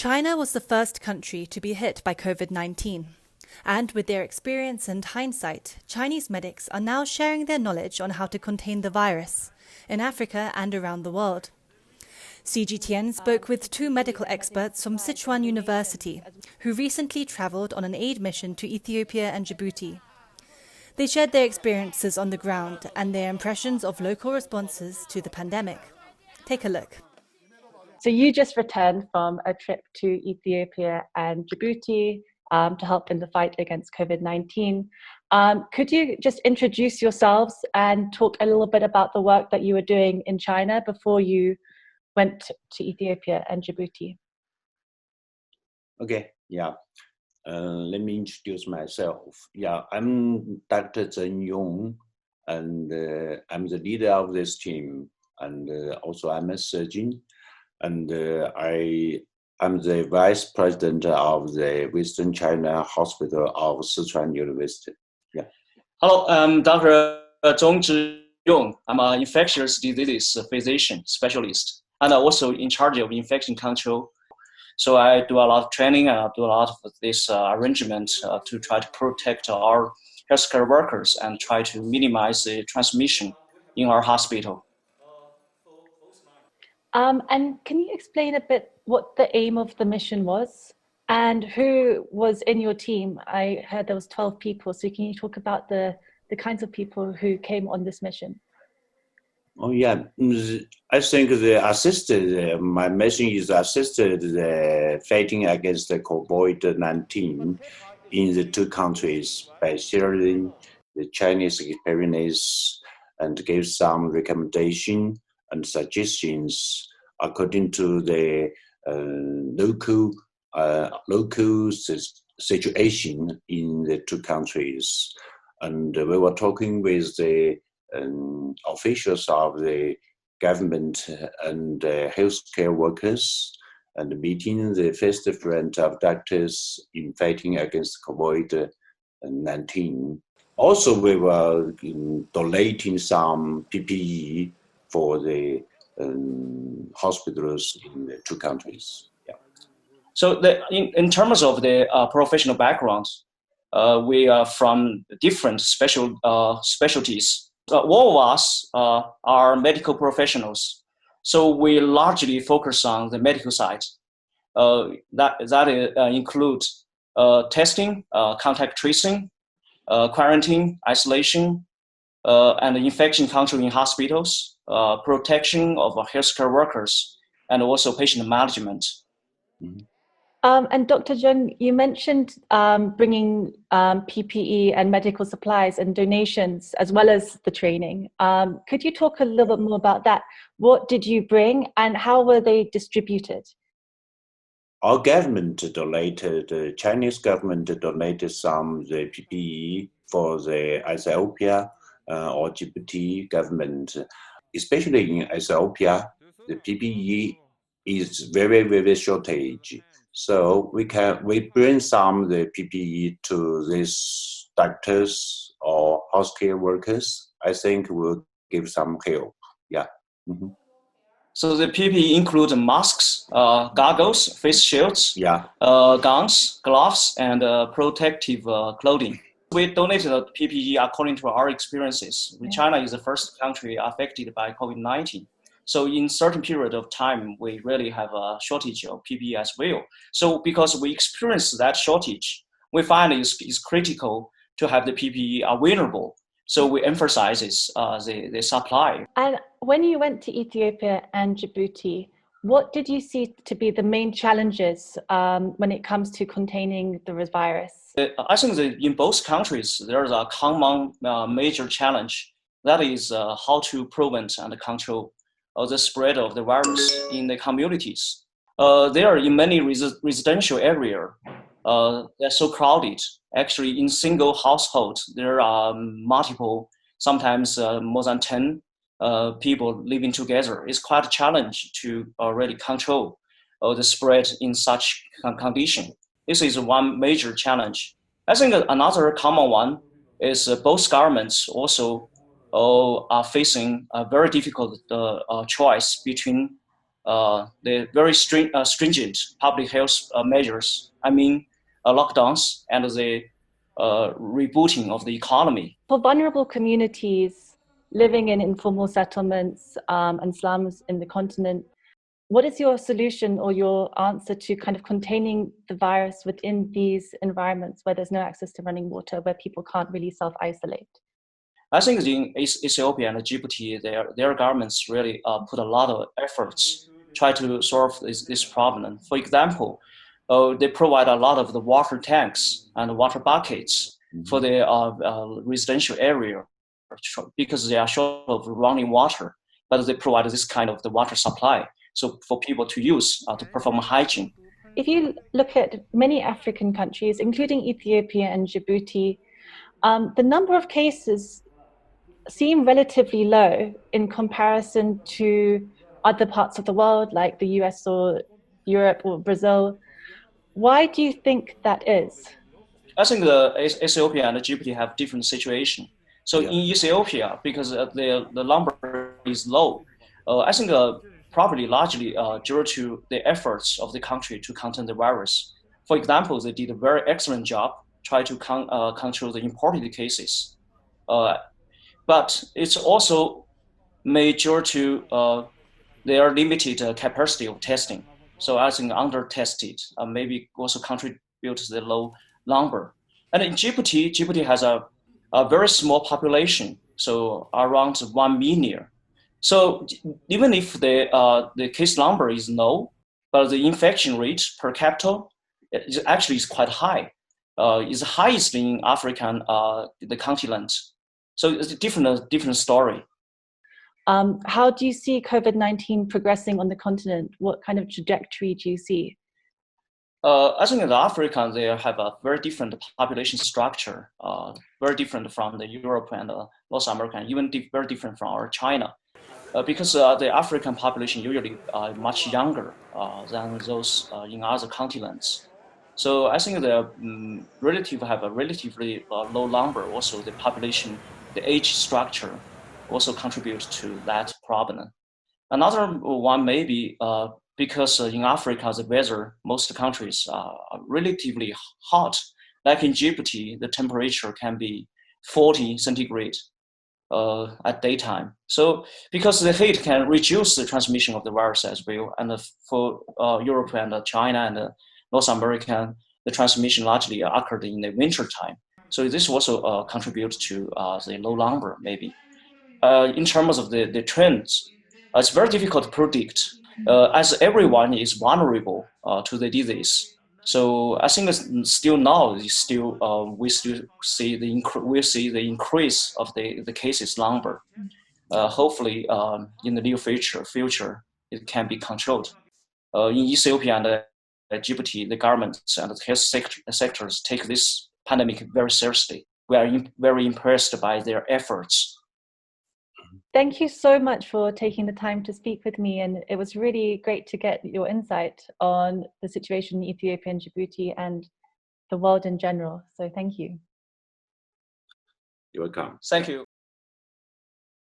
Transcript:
China was the first country to be hit by COVID-19. And with their experience and hindsight, Chinese medics are now sharing their knowledge on how to contain the virus in Africa and around the world. CGTN spoke with two medical experts from Sichuan University who recently travelled on an aid mission to Ethiopia and Djibouti. They shared their experiences on the ground and their impressions of local responses to the pandemic. Take a look. So you just returned from a trip to Ethiopia and Djibouti to help in the fight against COVID-19. Could you just introduce yourselves and talk a little bit about the work that you were doing in China before you went to Ethiopia and Djibouti? Okay, yeah. Let me introduce myself. Yeah, I'm Dr. Zheng Yong, and I'm the leader of this team, and also I'm a surgeon. And I'm the vice president of the Western China Hospital of Sichuan University. Yeah. Hello, I'm Dr. Zhong Zhiyong. I'm an infectious diseases physician specialist, and I'm also in charge of infection control. So I do a lot of training and I do a lot of this arrangement to try to protect our healthcare workers and try to minimize the transmission in our hospital. And can you explain a bit what the aim of the mission was and who was in your team? I heard there was 12 people. So can you talk about the kinds of people who came on this mission? Oh yeah, I think my mission is assisted the fighting against the COVID-19 in the two countries by sharing the Chinese experience and give some recommendation and suggestions according to the local situation in the two countries. And we were talking with the officials of the government and healthcare workers and meeting the first front of doctors in fighting against COVID-19. Also, we were donating some PPE for the hospitals in the two countries. Yeah. So in terms of the professional background, we are from different specialties. All of us are medical professionals, so we largely focus on the medical side. That includes testing, contact tracing, quarantine, isolation, and infection control in hospitals, protection of healthcare workers, and also patient management. Mm-hmm. And Dr. Zheng, you mentioned bringing PPE and medical supplies and donations as well as the training. Could you talk a little bit more about that? What did you bring and how were they distributed? Our government donated, the Chinese government donated some the PPE for the Ethiopia or Djibouti government. Especially in Ethiopia, the PPE is very, very shortage. So we bring some the PPE to these doctors or healthcare workers. I think will give some help. Yeah. Mm-hmm. So the PPE include masks, goggles, face shields, yeah, gowns, gloves, and protective clothing. We donated the PPE according to our experiences. China is the first country affected by COVID-19. So in certain period of time, we really have a shortage of PPE as well. So because we experience that shortage, we find it's critical to have the PPE available. So we emphasize the supply. And when you went to Ethiopia and Djibouti, what did you see to be the main challenges when it comes to containing the virus? I think that in both countries, there's a common major challenge. That is how to prevent and control the spread of the virus in the communities. There are in many residential areas, they're so crowded. Actually, in single household, there are multiple, sometimes more than 10 people living together. It's quite a challenge to really control the spread in such condition. This is one major challenge. I think another common one is both governments also are facing a very difficult choice between the very stringent public health measures. I mean, lockdowns and the rebooting of the economy. For vulnerable communities living in informal settlements and slums in the continent, what is your solution or your answer to kind of containing the virus within these environments where there's no access to running water, where people can't really self-isolate? I think in Ethiopia and Djibouti, their governments really put a lot of efforts try to solve this problem. For example, they provide a lot of the water tanks and water buckets for the residential area because they are short of running water, but they provide this kind of the water supply. So for people to use to perform hygiene. If you look at many African countries, including Ethiopia and Djibouti, the number of cases seem relatively low in comparison to other parts of the world, like the US or Europe or Brazil. Why do you think that is? I think the Ethiopia and Djibouti have different situation. So in Ethiopia, because the number is low, I think probably largely due to the efforts of the country to contain the virus. For example, they did a very excellent job try to control the imported cases. But it's also made due to their limited capacity of testing. So I think under-tested maybe also contribute to the low number. And in Djibouti has a very small population, so around 1 million. So even if the case number is low, but the infection rate per capita is quite high. It's highest in African the continent. So it's a different story. How do you see COVID-19 progressing on the continent? What kind of trajectory do you see? I think in Africa, they have a very different population structure, very different from the Europe and North America, even very different from our China. Because the African population usually much younger than those in other continents. So I think they have a relatively low number. Also, the population, the age structure also contributes to that problem. Another one may be because in Africa, the weather, most countries are relatively hot. Like in Djibouti, the temperature can be 40 centigrade at daytime. So because the heat can reduce the transmission of the virus as well. And for Europe and China and North America, the transmission largely occurred in the winter time. So this also contributes to the low number maybe. In terms of the trends, it's very difficult to predict as everyone is vulnerable to the disease. So I think still now we still see the increase of the cases number. Hopefully, in the near future, it can be controlled. In Ethiopia and Djibouti, the governments and the health sectors take this pandemic very seriously. We are very impressed by their efforts. Thank you so much for taking the time to speak with me, and it was really great to get your insight on the situation in Ethiopia and Djibouti and the world in general. So thank you. You're welcome. Thank you.